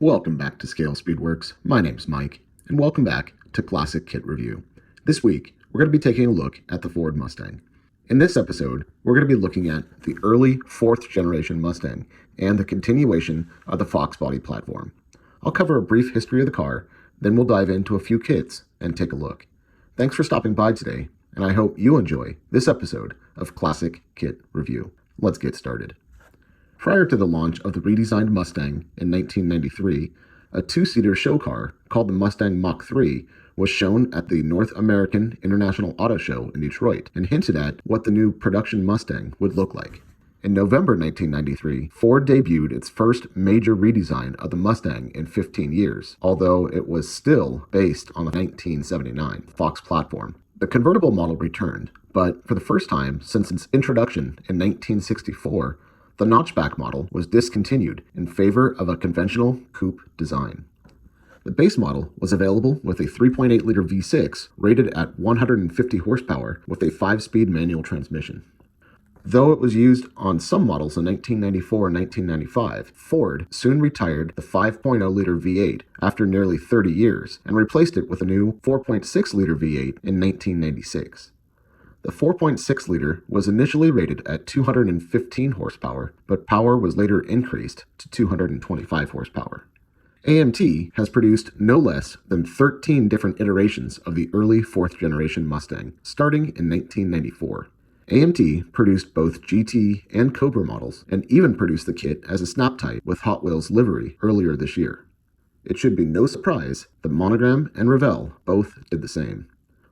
Welcome back to ScaleSpeedworks. My name's Mike, and welcome back to Classic Kit Review. This week, we're going to be taking a look at the Ford Mustang. In this episode, we're going to be looking at the early 4th generation Mustang and the continuation of the Fox body platform. I'll cover a brief history of the car, then we'll dive into a few kits and take a look. Thanks for stopping by today, and I hope you enjoy this episode of Classic Kit Review. Let's get started. Prior to the launch of the redesigned Mustang in 1993, a two-seater show car called the Mustang Mach 3 was shown at the North American International Auto Show in Detroit and hinted at what the new production Mustang would look like. In November 1993, Ford debuted its first major redesign of the Mustang in 15 years, although it was still based on the 1979 Fox platform. The convertible model returned, but for the first time since its introduction in 1964, the notchback model was discontinued in favor of a conventional coupe design. The base model was available with a 3.8-liter V6 rated at 150 horsepower with a 5-speed manual transmission. Though it was used on some models in 1994 and 1995, Ford soon retired the 5.0-liter V8 after nearly 30 years and replaced it with a new 4.6-liter V8 in 1996. The 4.6-liter was initially rated at 215 horsepower, but power was later increased to 225 horsepower. AMT has produced no less than 13 different iterations of the early 4th generation Mustang, starting in 1994. AMT produced both GT and Cobra models, and even produced the kit as a snap type with Hot Wheels livery earlier this year. It should be no surprise that Monogram and Revell both did the same.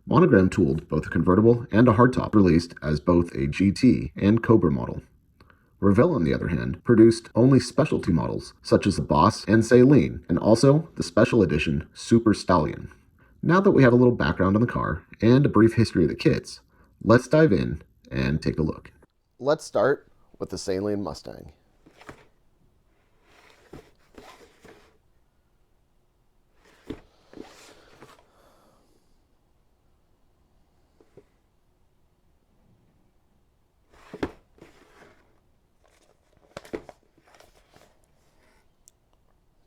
Monogram tooled both a convertible and a hardtop, released as both a GT and Cobra model. Revell, on the other hand, produced only specialty models such as the Boss and Saleen, and also the special edition Super Stallion. Now that we have a little background on the car and a brief history of the kits, let's dive in and take a look. Let's start with the Saleen Mustang.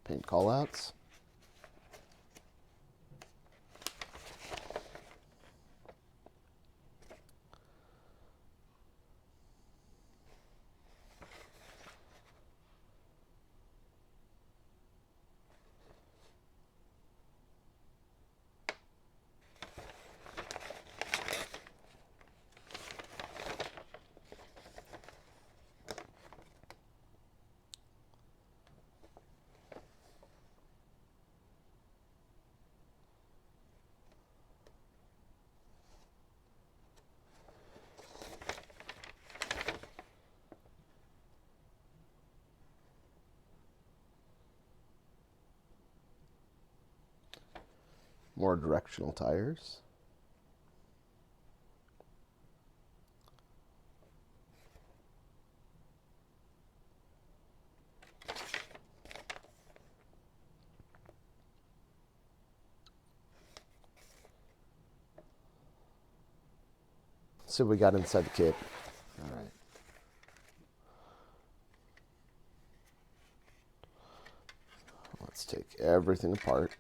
Paint callouts. More directional tires. Let's see what we got inside the kit. All right. Let's take everything apart.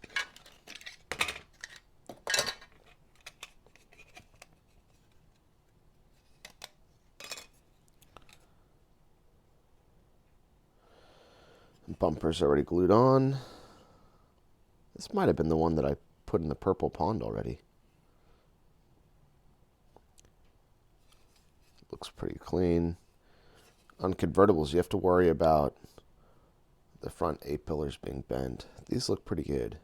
Bumper's already glued on. This might have been the one that I put in the purple pond already. Looks pretty clean. On convertibles, you have to worry about the front A-pillars being bent. These look pretty good.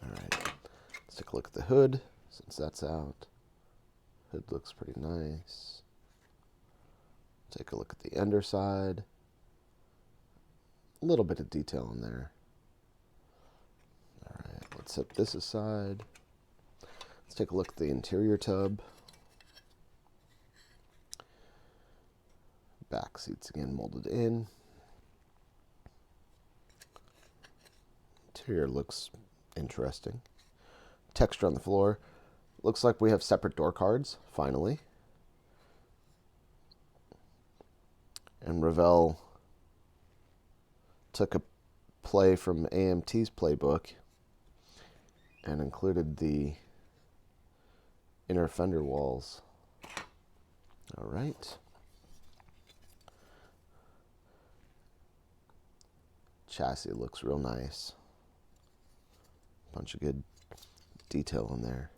All right, let's take a look at the hood, since that's out. Hood looks pretty nice. Take a look at the underside. A little bit of detail in there. All right, let's set this aside. Let's take a look at the interior tub. Back seats again molded in. Interior looks interesting. Texture on the floor. Looks like we have separate door cards, finally. And Revell took a play from AMT's playbook and included the inner fender walls. All right. Chassis looks real nice. Bunch of good detail in there.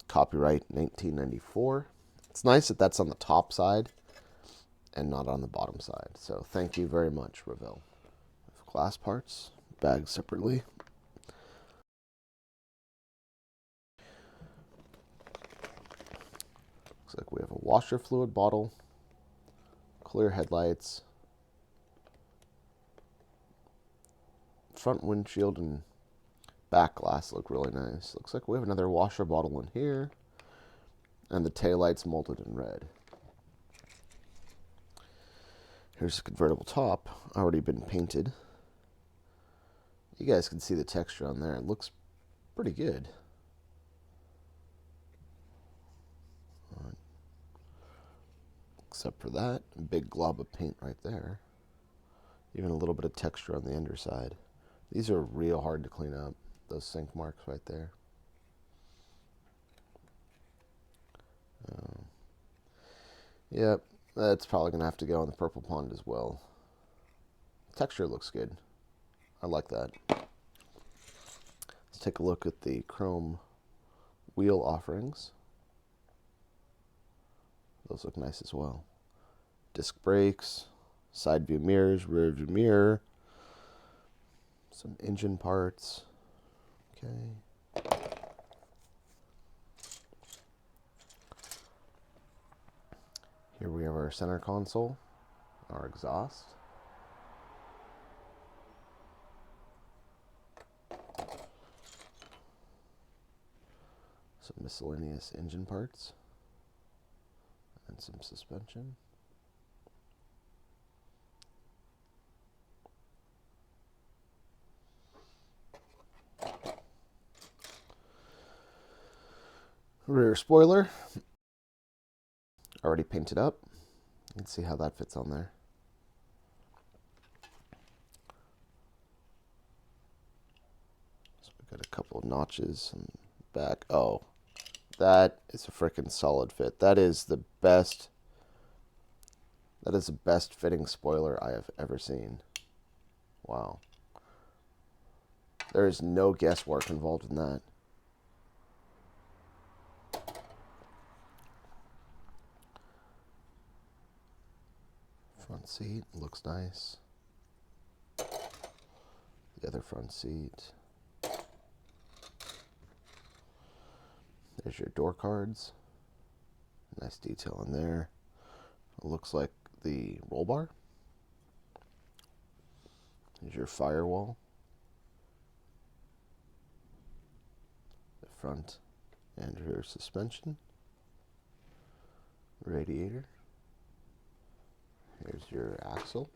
Copyright 1994. It's nice that that's on the top side and not on the bottom side. So thank you very much, Revell. Glass parts, bagged separately. Looks like we have a washer fluid bottle, clear headlights, front windshield and back glass look really nice. Looks like we have another washer bottle in here, and the taillights molded in red. Here's the convertible top, already been painted. You guys can see the texture on there. It looks pretty good. Except for that big glob of paint right there. Even a little bit of texture on the underside. These are real hard to clean up, those sink marks right there. Yep, that's probably going to have to go in the purple pond as well. Texture looks good. I like that. Let's take a look at the chrome wheel offerings. Those look nice as well. Disc brakes, side view mirrors, rear view mirror, some engine parts. Okay. Here we have our center console, our exhaust. Some miscellaneous engine parts and some suspension. Rear spoiler, already painted up. You can see how that fits on there. So we've got a couple of notches in the back. Oh, that is a freaking solid fit. That is the best fitting spoiler I have ever seen. Wow. There is no guesswork involved in that. Front seat looks nice. The other front seat. There's your door cards. Nice detail in there. It looks like the roll bar. There's your firewall. The front and rear suspension. Radiator. Here's your axle.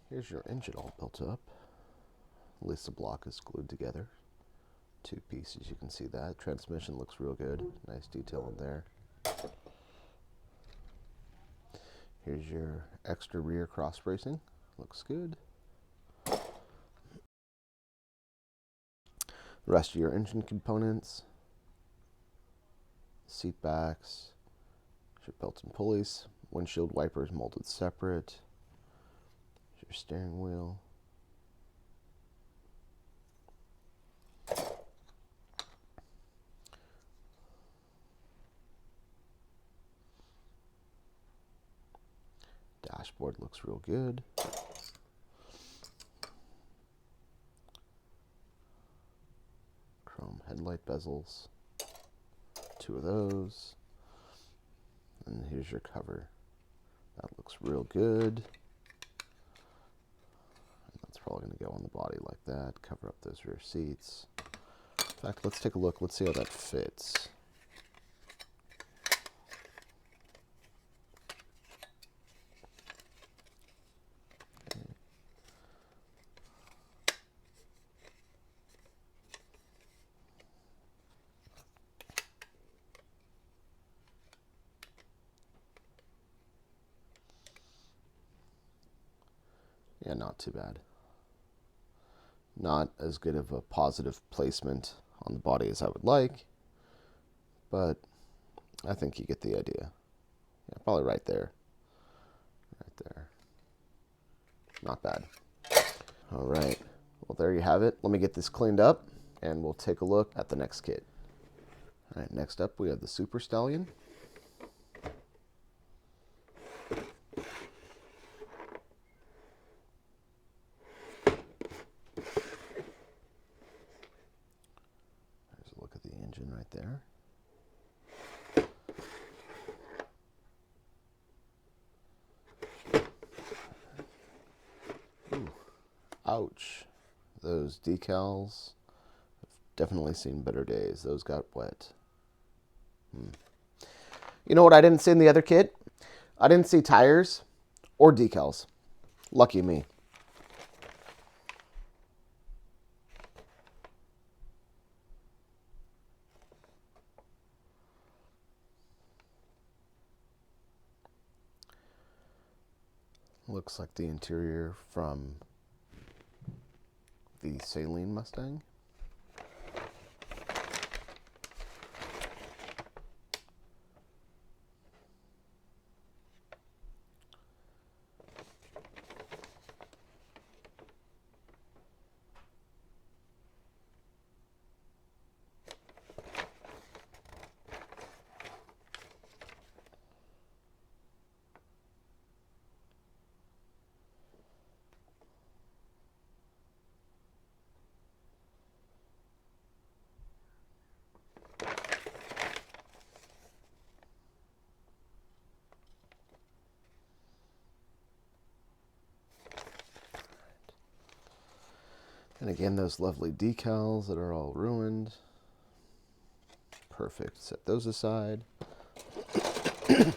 Here's your engine all built up. At least the block is glued together. Two pieces, you can see that. Transmission looks real good. Nice detail in there. Here's your extra rear cross bracing. Looks good. The rest of your engine components. Seat backs. Your belts and pulleys. Windshield wipers molded separate. Your steering wheel. Dashboard looks real good. Chrome headlight bezels. Two of those. And here's your cover. That looks real good. And that's probably going to go on the body like that. Cover up those rear seats. In fact, let's take a look. Let's see how that fits. Yeah, not too bad. Not as good of a positive placement on the body as I would like, but I think you get the idea. Yeah, probably right there. Right there. Not bad. All right. Well, there you have it. Let me get this cleaned up, and we'll take a look at the next kit. All right, next up we have the Super Stallion. There's a look at the engine right there. Ooh, ouch. Those decals have definitely seen better days. Those got wet. You know what I didn't see in the other kit? I didn't see tires or decals. Lucky me. Looks like the interior from the Saleen Mustang. And again, those lovely decals that are all ruined. Perfect. Set those aside. Let's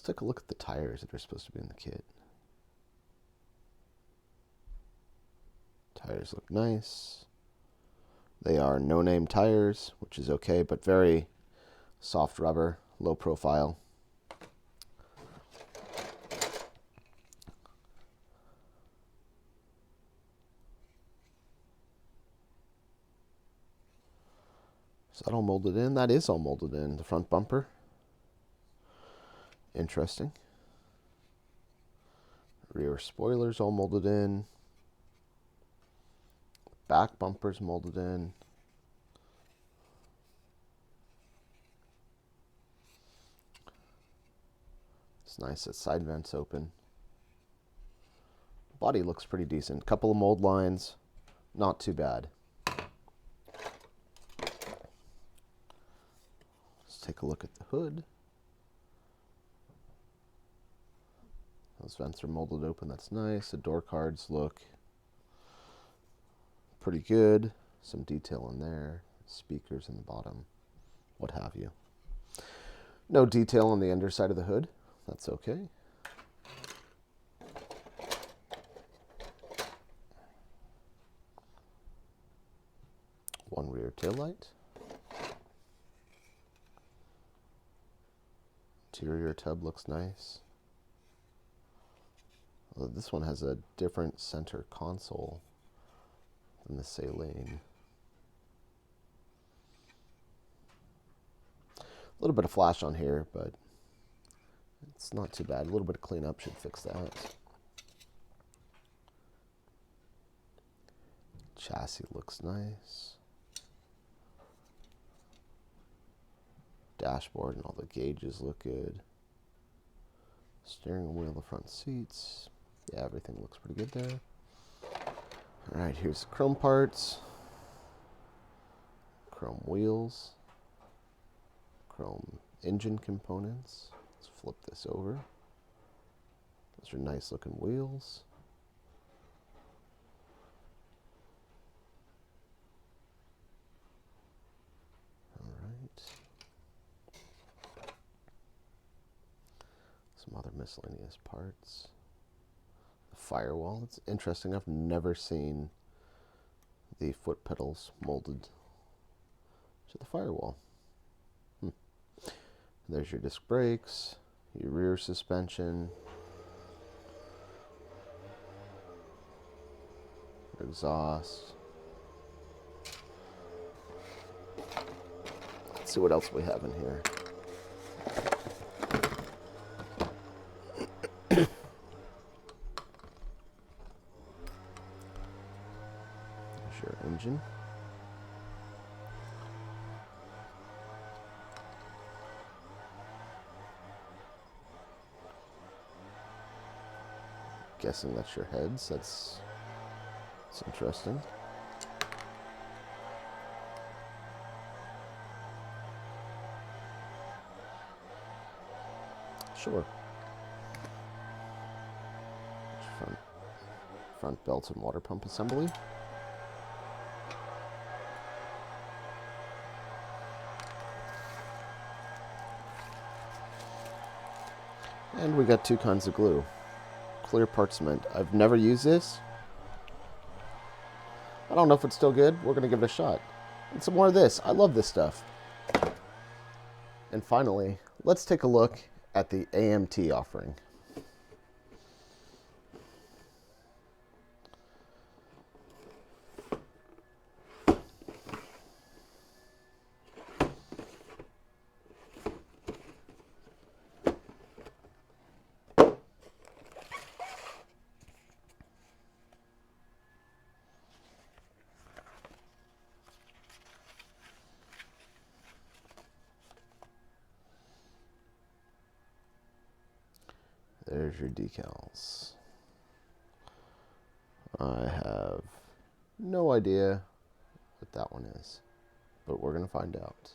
take a look at the tires that are supposed to be in the kit. Tires look nice. They are no-name tires, which is okay, but very soft rubber, low profile. Is that all molded in? That is all molded in. The front bumper. Interesting. Rear spoilers all molded in. Back bumpers molded in. It's nice that side vents open. Body looks pretty decent. Couple of mold lines. Not too bad. Let's take a look at the hood. Those vents are molded open. That's nice. The door cards look pretty good. Some detail in there. Speakers in the bottom. What have you. No detail on the underside of the hood. That's okay. One rear taillight. Interior tub looks nice. Although this one has a different center console than the Saleen. A little bit of flash on here, but it's not too bad. A little bit of cleanup should fix that. Chassis looks nice. Dashboard and all the gauges look good. Steering wheel, the front seats. Yeah, everything looks pretty good there. All right, here's the chrome parts. Chrome wheels. Chrome engine components. Let's flip this over. Those are nice looking wheels. All right. Some other miscellaneous parts. The firewall. It's interesting. I've never seen the foot pedals molded to the firewall. There's your disc brakes, your rear suspension, exhaust. Let's see what else we have in here. There's your engine. Guessing that's your heads. That's interesting. Sure. Front belt and water pump assembly. And we got two kinds of glue. Clear parchment. I've never used this. I don't know if it's still good. We're going to give it a shot. And some more of this. I love this stuff. And finally, let's take a look at the AMT offering. There's your decals. I have no idea what that one is, but we're going to find out.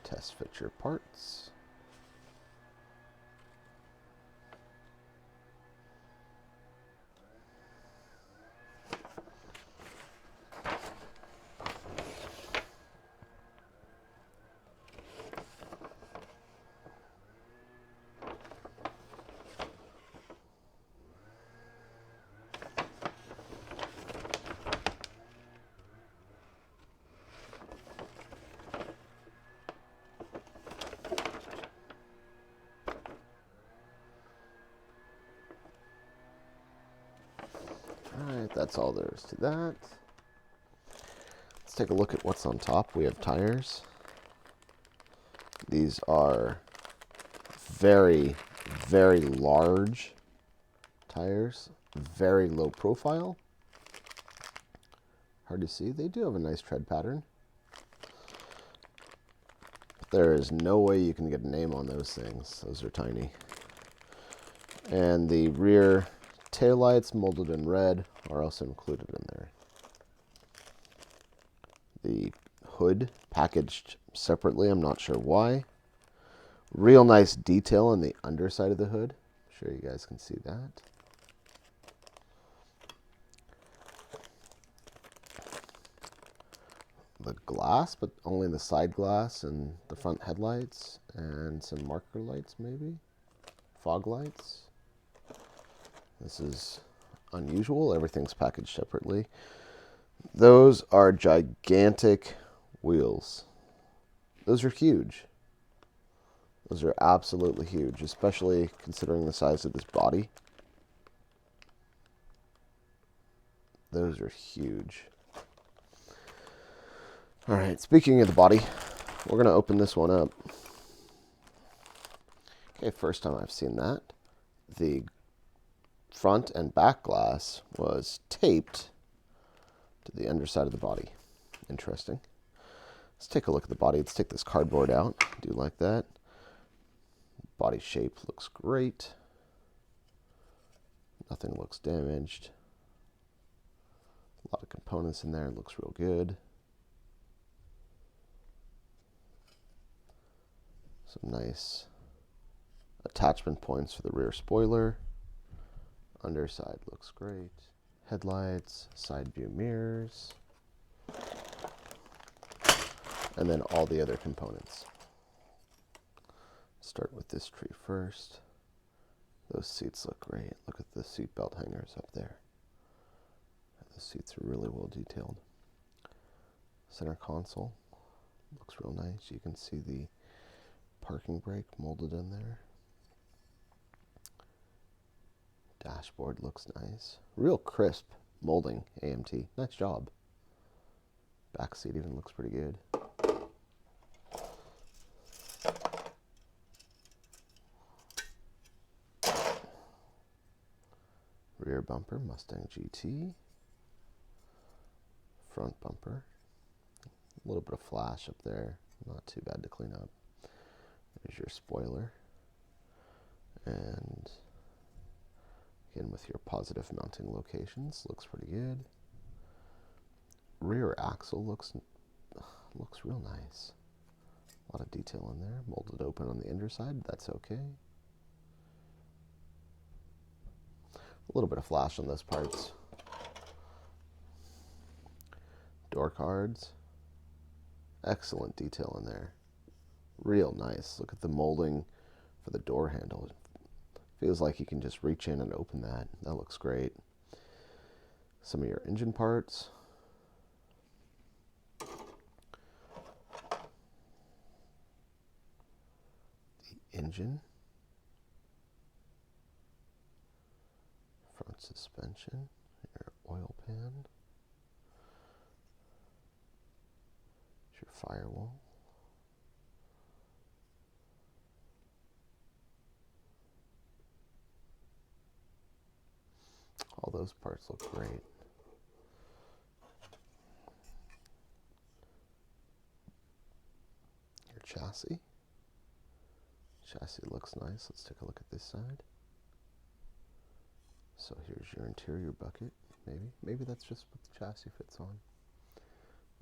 Test fit your parts. Alright, that's all there is to that. Let's take a look at what's on top. We have tires. These are very, very large tires. Very low profile. Hard to see. They do have a nice tread pattern. But there is no way you can get a name on those things. Those are tiny. And the rear taillights, molded in red, are also included in there. The hood packaged separately, I'm not sure why. Real nice detail on the underside of the hood. I'm sure you guys can see that. The glass, but only the side glass and the front headlights, and some marker lights maybe, fog lights. This is unusual. Everything's packaged separately. Those are gigantic wheels. Those are huge. Those are absolutely huge, especially considering the size of this body. Those are huge. All right, speaking of the body, we're going to open this one up. Okay, first time I've seen that. The front and back glass was taped to the underside of the body. Interesting. Let's take a look at the body. Let's take this cardboard out. I do like that. Body shape looks great. Nothing looks damaged. A lot of components in there. It looks real good. Some nice Attachment points for the rear spoiler. Underside looks great. Headlights, side view mirrors, and then all the other components. Start with this tree first. Those seats look great. Look at the seat belt hangers up there. The seats are really well detailed. Center console looks real nice. You can see the parking brake molded in there. Dashboard looks nice. Real crisp molding, AMT. Nice job. Back seat even looks pretty good. Rear bumper, Mustang GT. Front bumper. A little bit of flash up there. Not too bad to clean up. There's your spoiler. And again, with your positive mounting locations, looks pretty good. Rear axle looks real nice. A lot of detail in there. Molded open on the underside. That's okay. A little bit of flash on those parts. Door cards. Excellent detail in there. Real nice. Look at the molding for the door handle. It feels like you can just reach in and open that. That looks great. Some of your engine parts. The engine. Front suspension. Your oil pan. Your firewall. All those parts look great. Your chassis. Chassis looks nice. Let's take a look at this side. So here's your interior bucket. Maybe that's just what the chassis fits on.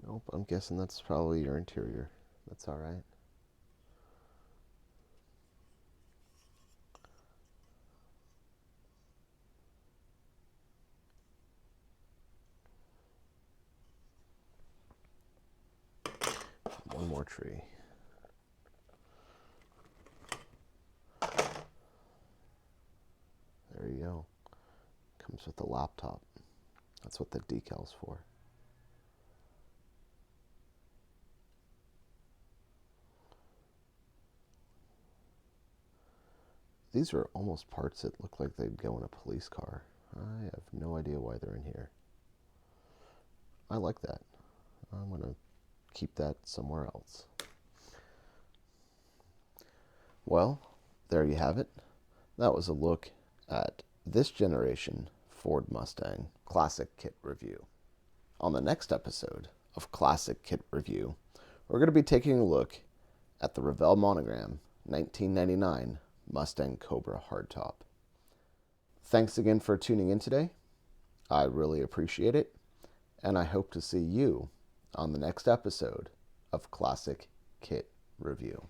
Nope, I'm guessing that's probably your interior. That's all right. One more tree. There you go. Comes with the laptop. That's what the decal's for. These are almost parts that look like they'd go in a police car. I have no idea why they're in here. I like that. I'm going to keep that somewhere else. Well, there you have it. That was a look at this generation Ford Mustang Classic Kit Review. On the next episode of Classic Kit Review, we're going to be taking a look at the Revell Monogram 1999 Mustang Cobra hardtop. Thanks again for tuning in today. I really appreciate it, and I hope to see you on the next episode of Classic Kit Review.